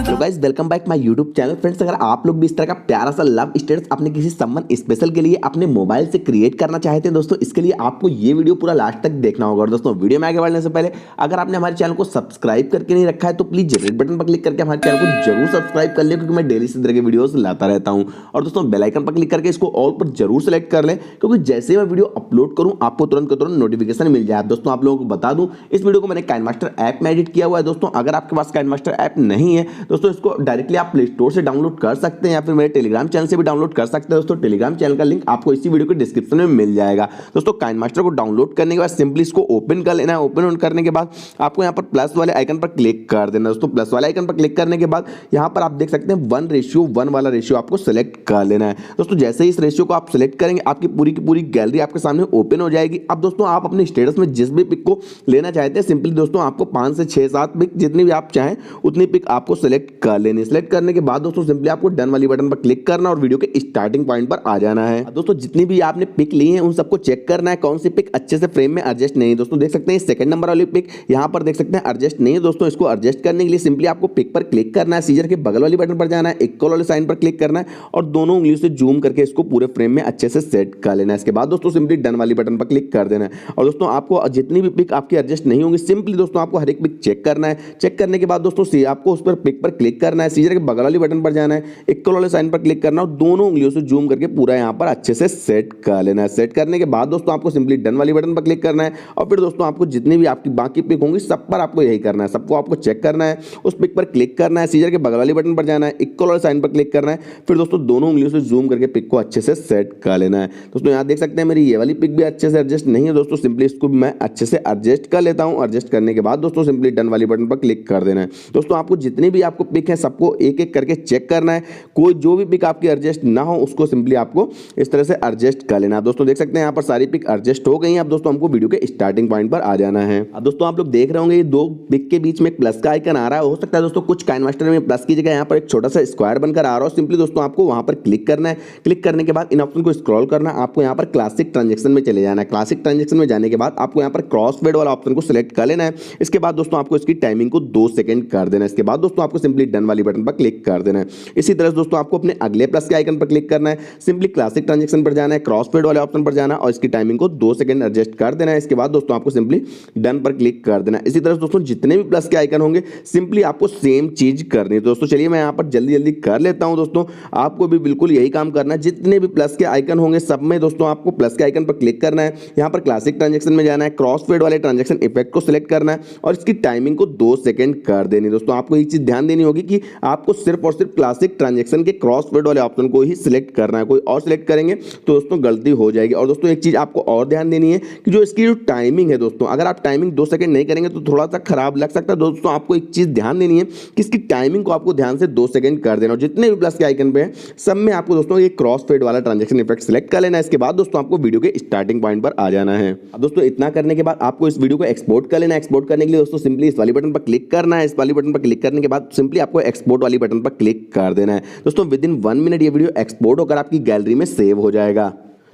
Hello guys, welcome back my YouTube channel. Friends, अगर आप लोग भी इस तरह का प्यारा सा लव स्टेटस अपने किसी समवन स्पेशल के लिए अपने मोबाइल से क्रिएट करना चाहते हैं दोस्तों, इसके लिए आपको ये वीडियो पूरा लास्ट तक देखना होगा। और दोस्तों, वीडियो में आगे बढ़ने से पहले अगर आपने हमारे चैनल को सब्सक्राइब करके नहीं रखा है तो प्लीज रेड बटन पर क्लिक करके हमारे चैनल को जरूर सब्सक्राइब कर ले, क्योंकि मैं डेली इस तरह के वीडियोस लाता रहता हूं। और दोस्तों, बेल आइकन पर क्लिक करके इसको ऑल पर जरूर सेलेक्ट कर लें, क्योंकि जैसे मैं वीडियो अपलोड करूं आपको तुरंत नोटिफिकेशन मिल जाए। दोस्तों, आप लोगों को बता दूं, इस वीडियो को मैंने काइनमास्टर ऐप में एडिट किया हुआ है। दोस्तों, अगर आपके पास काइनमास्टर ऐप नहीं है दोस्तों, इसको डायरेक्टली आप प्ले स्टोर से डाउनलोड कर सकते हैं या फिर मेरे टेलीग्राम चैनल से भी डाउनलोड कर सकते हैं। दोस्तों, टेलीग्राम चैनल का लिंक आपको इसी वीडियो के डिस्क्रिप्शन में मिल जाएगा। दोस्तों, काइनमास्टर को डाउनलोड करने के बाद सिंपली इसको ओपन कर लेना है। ओपन करने के बाद आपको यहाँ पर प्लस वाले आइकन पर क्लिक कर देना है। दोस्तों, प्लस वाले आइकन पर क्लिक करने के बाद यहाँ पर आप देख सकते हैं 1:1 वाला रेशियो आपको सेलेक्ट कर लेना है। दोस्तों, जैसे ही इस रेशियो को आप सेलेक्ट करेंगे आपकी पूरी की पूरी गैलरी आपके सामने ओपन हो जाएगी। अब दोस्तों, आप अपने स्टेटस में जिस भी पिक को लेना चाहते हैं सिंपली दोस्तों आपको 5 से 6 7 पिक जितनी भी आप चाहें उतनी पिक आपको सेलेक्ट कर लेनी। सेलेक्ट करने के बाद दोस्तों सिंपली आपको डन वाली बटन पर क्लिक करना और वीडियो के स्टार्टिंग पॉइंट पर आ जाना है। दोस्तों, जितनी भी आपने पिक ली है उन सबको चेक करना है कौन सी पिक अच्छे से फ्रेम में एडजस्ट नहीं है। दोस्तों, देख सकते हैं सेकंड नंबर वाली पिक यहाँ पर देख सकते हैं एडजस्ट नहीं है। दोस्तों, इसको एडजस्ट करने के लिए सिंपली आपको पिक पर क्लिक करना है, सीजर के बगल वाली बटन पर जाना है, इक्वल वाले साइन पर क्लिक करना है और दोनों उंगलियों से जूम करके इसको पूरे फ्रेम में अच्छे से सेट कर लेना है। इसके बाद दोस्तों सिंपली डन वाली बटन पर क्लिक कर देना है। और दोस्तों, आपको जितनी भी पिक आपकी एडजस्ट नहीं होंगी सिंपली दोस्तों आपको हर एक पिक चेक करना है। चेक करने के बाद दोस्तों आपको उस पर पिक पर क्लिक करना है, सीजर के बगल वाली बटन पर जाना है, इक्वल वाले साइन पर क्लिक करना और दोनों उंगलियों से जूम करके पूरा यहां पर अच्छे से सेट कर लेना है। सेट करने के बाद दोस्तों आपको सिंपली डन वाली बटन पर क्लिक करना है और फिर दोस्तों आपको जितनी भी आपकी बाकी पिक होंगी सब पर आपको यही करना है। सबको आपको चेक करना है, उस पिक पर क्लिक करना है, सीजर के बगल वाली बटन पर जाना है, इक्वल वाले साइन पर क्लिक करना है, फिर दोस्तों दोनों उंगलियों से जूम करके पिक को अच्छे से सेट कर लेना है। दोस्तों, यहां देख सकते हैं मेरी ये वाली पिक भी अच्छे से एडजस्ट नहीं है। दोस्तों, सिंपली इसको मैं अच्छे से एडजस्ट कर लेता हूं। एडजस्ट करने के बाद दोस्तों सिंपली डन वाली बटन पर क्लिक कर देना है। दोस्तों, आपको जितनी भी आपको पिक है सबको एक एक करके चेक करना है। कोई जो भी पिक आपकी एडजस्ट ना हो उसको सिंपली आपको इस तरह से एडजस्ट कर लेना है। दोस्तों, देख सकते हैं यहाँ पर सारी पिक एडजस्ट हो गई हैं। अब दोस्तों हमको वीडियो के स्टार्टिंग पॉइंट पर आ जाना है। अब दोस्तों आप लोग देख रहे होंगे ये दो पिक के बीच में एक प्लस का आइकन आ रहा है। हो सकता है दोस्तों कुछ काइनमास्टर में प्लस की जगह यहाँ पर एक छोटा सा स्क्वायर बनकर आ रहा हो। सिंपली दोस्तों आपको वहां पर क्लिक करना है। क्लिक करने के बाद इन ऑप्शन को स्क्रॉल करना है। आपको यहाँ पर क्लासिक ट्रांजेक्शन में चले जाना है। क्लासिक ट्रांजेक्शन में जाने के बाद आपको यहाँ पर क्रॉस फेड वाला ऑप्शन को सिलेक्ट कर लेना है। इसके बाद दोस्तों आपको इसकी टाइमिंग को 2 सेकंड कर देना है। इसके बाद दोस्तों आपको सिंपली डन वाली बटन पर क्लिक कर देना है। इसी तरह दोस्तों आपको अपने अगले प्लस के आइकन पर क्लिक करना है। सिंपली क्लासिक ट्रांजेक्शन पर जाना है, क्रॉस फेड वाले ऑप्शन पर जाना है और इसकी टाइमिंग को 2 सेकंड एडजस्ट कर देना है। इसके बाद दोस्तों आपको सिंपली डन पर क्लिक कर देना है। इसी तरह दोस्तों जितने भी प्लस के आइकन होंगे सिंपली आपको सेम चीज करनी है। दोस्तों, चलिए मैं यहाँ पर जल्दी जल्दी कर लेता हूं। दोस्तों, आपको भी बिल्कुल यही काम करना है। जितने भी प्लस के आइकन होंगे सब में दोस्तों आपको प्लस के आइकन पर क्लिक करना है। यहाँ पर क्लासिक ट्रांजेक्शन में जाना है, क्रॉस फेड वाले ट्रांजेक्शन इफेक्ट को सिलेक्ट करना है और इसकी टाइमिंग को 2 सेकंड कर देनी है। दोस्तों, आपको एक चीज ध्यान देनी होगी कि आपको सिर्फ और सिर्फ क्लासिक ट्रांजेक्शन के क्रॉस फेड वाले ऑप्शन को ही सिलेक्ट करना है। कोई और सिलेक्ट करेंगे तो दोस्तों गलती हो जाएगी। और दोस्तों एक चीज आपको और ध्यान देनी है कि जो इसकी जो टाइमिंग है दोस्तों, अगर आप टाइमिंग 2 सेकंड नहीं करेंगे तो थोड़ा सा खराब लग सकता है। दोस्तों, आपको एक चीज ध्यान देनी है कि इसकी टाइमिंग को आपको ध्यान से 2 सेकंड कर देना और जितने भी प्लस के आइकन पे हैं सब में आपको दोस्तों ये क्रॉस फेड वाला ट्रांजेक्शन इफेक्ट सिलेक्ट कर लेना है। इसके बाद दोस्तों आपको वीडियो के स्टार्टिंग पॉइंट पर आ जाना है। अब दोस्तों इतना करने के बाद आपको इस वीडियो को एक्सपोर्ट कर लेना है। एक्सपोर्ट करने के लिए दोस्तों सिंपली इस वाली बटन पर क्लिक करना है। इस वाली बटन पर क्लिक करने के बाद सिंपली आपको एक्सपोर्ट वाली बटन पर क्लिक कर देना है। दोस्तों, विद इन 1 मिनट ये वीडियो एक्सपोर्ट होकर आपकी गैलरी में सेव हो जाएगा।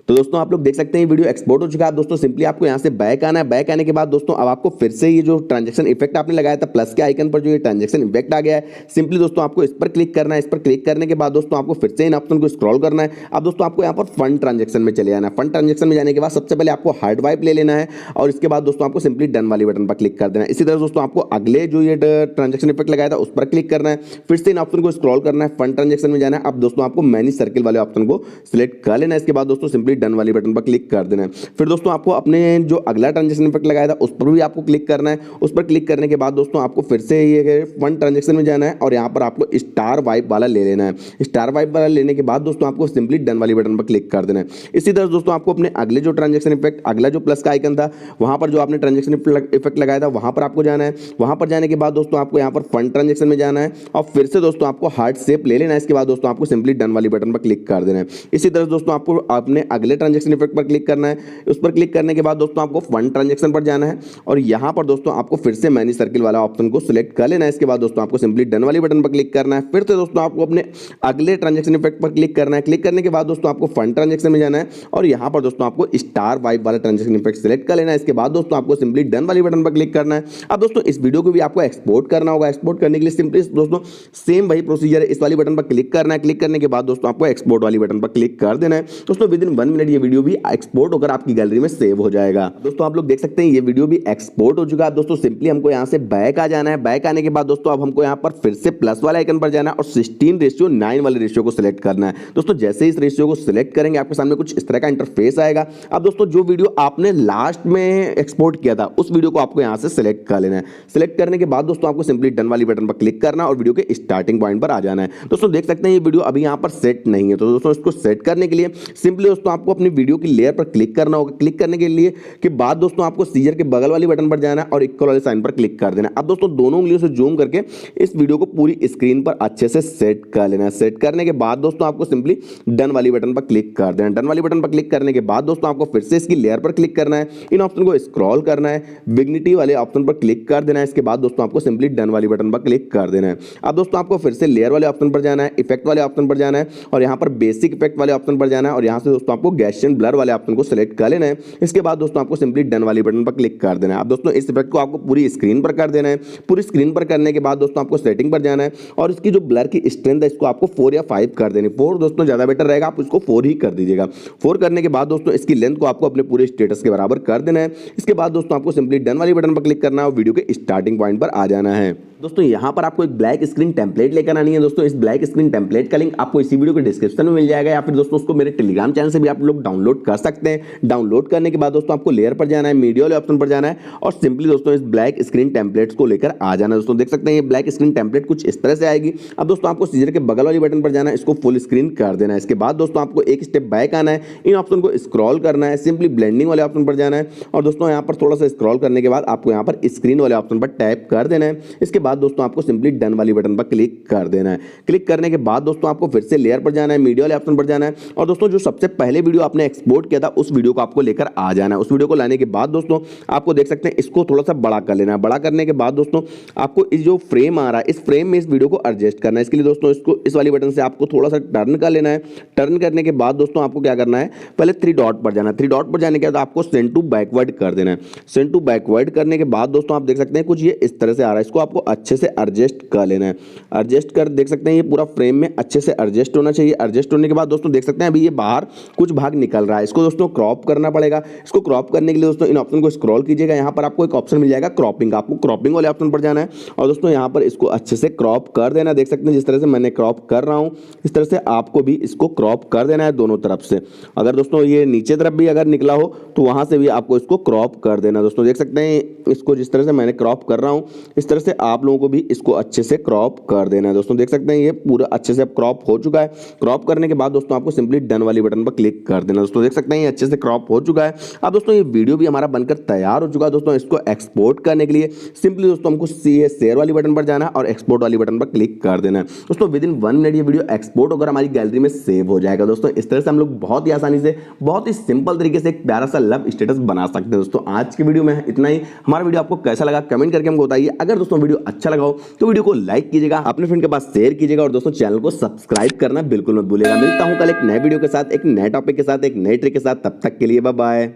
तो दोस्तों आप लोग देख सकते हैं ये वीडियो एक्सपोर्ट हो चुका है। दोस्तों सिंपली आपको यहाँ से बैक आना है। बैक आने के बाद दोस्तों अब आपको फिर से ये जो ट्रांजैक्शन इफेक्ट आपने लगाया था प्लस के आइकन पर, जो ये ट्रांजैक्शन इफेक्ट आ गया है, सिंपली दोस्तों आपको इस पर क्लिक करना है। इस पर क्लिक करने के बाद दोस्तों आपको फिर से इन ऑप्शन को स्क्रॉल करना है। अब दोस्तों आपको यहाँ पर फंड ट्रांजैक्शन में चले जाना है। फंड ट्रांजैक्शन में जाने के बाद सबसे पहले आपको हार्ड वाइप ले लेना है और इसके बाद दोस्तों आपको सिंपली डन वाली बटन पर क्लिक कर देना है। इसी तरह दोस्तों आपको अगले जो ये ट्रांजैक्शन इफेक्ट लगाया था उस पर क्लिक करना है। फिर से इन ऑप्शन को स्क्रॉल करना है, फंड ट्रांजैक्शन में जाना है। अब दोस्तों आपको मैनी सर्किल वाले ऑप्शन को सिलेक्ट कर लेना है। इसके बाद दोस्तों सिंपली डन वाली बटन पर क्लिक कर देना है। फिर दोस्तों आपको अपने जो अगला ट्रांजैक्शन इफेक्ट लगाया था उस पर भी आपको क्लिक करना है। उस पर क्लिक करने के बाद दोस्तों आपको फिर से ये फंड ट्रांजैक्शन में जाना है और यहाँ पर आपको स्टार वाइप वाला ले लेना है। स्टार वाइप वाला लेने के बाद दोस्तों आपको सिंपली डन वाली बटन पर क्लिक कर देना है। इसी तरह दोस्तों आपको अपने अगले जो ट्रांजैक्शन इफेक्ट, अगला जो प्लस का आइकन था वहां पर जो आपने ट्रांजैक्शन इफेक्ट लगाया था वहां पर आपको जाना है। वहां पर जाने के बाद दोस्तों आपको यहाँ पर फंड ट्रांजैक्शन में जाना है और फिर से दोस्तों आपको हार्ट शेप ले लेना है। इसके बाद दोस्तों आपको सिंपली डन वाली बटन पर क्लिक कर देना है। इसी तरह दोस्तों आपको अपने अगले ट्रांजेक्शन इफेक्ट पर क्लिक करना है। उस पर क्लिक करने के बाद दोस्तों आपको फंड ट्रांजेक्शन पर जाना है और यहाँ पर दोस्तों आपको फिर से मैनी सर्किल वाला ऑप्शन को सिलेक्ट कर लेना है। इसके बाद दोस्तों आपको सिंपली डन वाली बटन पर क्लिक करना है। फिर से दोस्तों आपको अपने अगले ट्रांजेक्शन इफेक्ट पर क्लिक करना है। क्लिक करने के बाद दोस्तों आपको फंड ट्रांजेक्शन में जाना है और यहाँ पर दोस्तों आपको स्टार वाइप वाला ट्रांजेक्शन इफेक्ट सिलेक्ट कर लेना है। इसके बाद दोस्तों आपको सिंपली डन वाली बटन पर क्लिक करना है। अब दोस्तों इस वीडियो को भी आपको एक्सपोर्ट करना होगा। एक्सपोर्ट करने के लिए सिंपली दोस्तों सेम वही प्रोसीजर है, इस वाली बटन पर क्लिक करना है। क्लिक करने के बाद दोस्तों आपको एक्सपोर्ट वाली बटन पर क्लिक कर देना है। दोस्तों विद इन 1 मिनट ये वीडियो भी एक्सपोर्ट होकर आपकी गैलरी में सेव हो जाएगा। दोस्तों आप लोग देख सकते हैं ये वीडियो भी एक्सपोर्ट हो चुका है। दोस्तों सिंपली हमको यहाँ से बैक आ जाना है। बैक आने के बाद दोस्तों अब हमको यहाँ पर फिर से प्लस वाला आइकन पर जाना है और 16:9 वाले रेशियो को सिलेक्ट करना है। दोस्तों जैसे ही इस रेशियो को सिलेक्ट करेंगे आपके सामने कुछ इस तरह का इंटरफेस आएगा। अब दोस्तों जो वीडियो आपने लास्ट में एक्सपोर्ट किया था उस वीडियो को आपको यहाँ से सिलेक्ट कर लेना है। सिलेक्ट करने के बाद दोस्तों आपको सिंपली डन वाली बटन पर क्लिक करना है और वीडियो के स्टार्टिंग पॉइंट पर आ जाना है। दोस्तों देख सकते हैं ये वीडियो अभी यहाँ पर सेट नहीं है, तो दोस्तों इसको सेट करने के लिए सिंपली दोस्तों आपको अपनी वीडियो की लेयर पर क्लिक करना होगा। क्लिक करने के लिए के बाद दोस्तों आपको सीजर के बगल वाली बटन पर जाना है और इक्वल वाले साइन पर क्लिक कर देना है। अब दोस्तों दोनों उंगलियों से जूम करके इस वीडियो को पूरी स्क्रीन पर अच्छे से सेट कर लेना है। सेट करने के बाद दोस्तों आपको सिंपली डन वाली बटन पर क्लिक कर देना है। डन वाली बटन पर क्लिक करने के बाद दोस्तों आपको फिर से इसकी लेयर पर क्लिक करना है। इन ऑप्शन को स्क्रॉल करना है, विग्निटी वाले ऑप्शन पर क्लिक कर देना है। इसके बाद दोस्तों आपको सिंपली डन वाली बटन पर क्लिक कर देना है। अब दोस्तों आपको फिर से लेयर वाले ऑप्शन पर जाना है, इफेक्ट वाले ऑप्शन पर जाना है और यहाँ पर बेसिक इफेक्ट वाले ऑप्शन पर जाना है और यहाँ से दोस्तों आपको गैसियन ब्लर वाले ऑप्शन को सिलेक्ट कर लेना है। इसके बाद दोस्तों आपको सिंपली डन वाली बटन पर क्लिक कर देना है। अब दोस्तों इस इफेक्ट को आपको पूरी स्क्रीन पर कर देना है। पूरी स्क्रीन पर करने के बाद दोस्तों आपको सेटिंग पर जाना है और इसकी जो ब्लर की स्ट्रेंथ है इसको आपको 4 या 5 कर देनी। 4 दोस्तों ज्यादा बेटर रहेगा, आप इसको 4 ही कर दीजिएगा। 4 करने के बाद दोस्तों इसकी लेंथ को आपको अपने पूरे स्टेटस के बराबर कर देना है। इसके बाद दोस्तों आपको सिंपली डन वाली बटन पर क्लिक करना है और वीडियो के स्टार्टिंग पॉइंट पर आ जाना है। दोस्तों यहाँ पर आपको एक ब्लैक स्क्रीन टेम्पलेट लेकर आनी है। दोस्तों इस ब्लैक स्क्रीन टेम्पलेट का लिंक आपको इसी वीडियो के डिस्क्रिप्शन में मिल जाएगा या फिर दोस्तों उसको मेरे टेलीग्राम चैनल से भी आप लोग डाउनलोड कर सकते हैं। डाउनलोड करने के बाद दोस्तों आपको लेयर पर जाना है, मीडिया वाले ऑप्शन पर जाना है और सिंपली दोस्तों इस ब्लैक स्क्रीन टेम्पलेट्स को लेकर आ जाना है। दोस्तों देख सकते हैं ये ब्लैक स्क्रीन टेम्पलेट कुछ इस तरह से आएगी। अब दोस्तों आपको सीजर के बगल वाली बटन पर जाना है, इसको फुल स्क्रीन कर देना है। इसके बाद दोस्तों आपको एक स्टेप बैक आना है, इन ऑप्शन को स्क्रॉल करना है, सिंपली ब्लेंडिंग वाले ऑप्शन पर जाना है और दोस्तों यहाँ पर थोड़ा सा स्क्रॉल करने के बाद आपको यहाँ पर स्क्रीन वाले ऑप्शन पर टैप कर देना है। इसके बाद दोस्तों आपको सिंपली डन वाली बटन पर क्लिक कर देना है। क्लिक करने के बाद दोस्तों आपको फिर से लेयर पर जाना है, मीडिया वाले ऑप्शन पर जाना है और दोस्तों जो सबसे पहले वीडियो आपने एक्सपोर्ट किया था उस वीडियो को आपको लेकर आ जाना है। उस वीडियो को लाने के बाद दोस्तों आपको देख सकते हैं इसको थोड़ा सा बड़ा कर लेना है। बड़ा करने के बाद दोस्तों आपको इस जो फ्रेम आ रहा है इस फ्रेम में इस वीडियो को एडजस्ट करना है। इसके लिए दोस्तों इसको इस वाली बटन से आपको थोड़ा सा टर्न कर लेना है। टर्न करने के बाद दोस्तों आपको क्या करना है, पहले 3 डॉट पर जाना है। 3 डॉट पर जाने के बाद आपको सेंड टू बैकवर्ड कर देना है। सेंड टू बैकवर्ड करने के बाद दोस्तों आप देख सकते हैं कुछ ये इस तरह से आ रहा है। इसको आपको अच्छे से एडजस्ट कर लेना है। एडजस्ट कर देख सकते हैं ये पूरा फ्रेम में अच्छे से एडजस्ट होना चाहिए। एडजस्ट होने के बाद दोस्तों देख सकते हैं अभी ये बाहर कुछ भाग निकल रहा है, इसको दोस्तों क्रॉप करना पड़ेगा। इसको क्रॉप करने के लिए दोस्तों इन ऑप्शन को स्क्रॉल कीजिएगा, यहाँ पर आपको एक ऑप्शन मिल जाएगा क्रॉपिंग। आपको क्रॉपिंग वाले ऑप्शन पर जाना है और दोस्तों यहाँ पर इसको अच्छे से क्रॉप कर देना। देख सकते हैं जिस तरह से मैंने क्रॉप कर रहा हूँ इस तरह से आपको भी इसको क्रॉप कर देना है दोनों तरफ से। अगर दोस्तों ये नीचे तरफ भी अगर निकला हो तो वहां से भी आपको इसको क्रॉप कर देना। दोस्तों देख सकते हैं इसको जिस तरह से मैंने क्रॉप कर रहा हूँ इस तरह से आप लोगों को भी इसको अच्छे से क्रॉप कर देना है। दोस्तों देख सकते हैं ये पूरा अच्छे से क्रॉप हो चुका है। क्रॉप करने के बाद दोस्तों आपको सिंपली डन वाली बटन पर क्लिक कर देना। दोस्तों देख सकते हैं ये अच्छे से क्रॉप हो चुका है। अब दोस्तों ये वीडियो भी हमारा बनकर तैयार हो चुका है। दोस्तों इसको एक्सपोर्ट करने के लिए सिंपली दोस्तों हमको शेयर वाली बटन पर जाना है और एक्सपोर्ट वाली बटन पर क्लिक कर देना है। दोस्तों विद इन 1 मिनट ये वीडियो एक्सपोर्ट होकर हमारी गैलरी में सेव हो जाएगा। दोस्तों इस तरह से हम लोग बहुत ही आसानी से बहुत ही सिंपल तरीके से एक प्यारा सा लव स्टेटस बना सकते हैं। दोस्तों आज की वीडियो में इतना ही। हमारा वीडियो आपको कैसा लगा कमेंट करके हमको बताइए। अगर दोस्तों वीडियो अच्छा लगा हो तो वीडियो को लाइक कीजिएगा, अपने फ्रेंड के पास शेयर कीजिएगा और दोस्तों चैनल को सब्सक्राइब करना बिल्कुल मत भूलिएगा। मिलता हूं कल एक नए वीडियो के साथ, एक नए टॉपिक के साथ, एक नए ट्रिक के साथ। तब तक के लिए बाय बाय।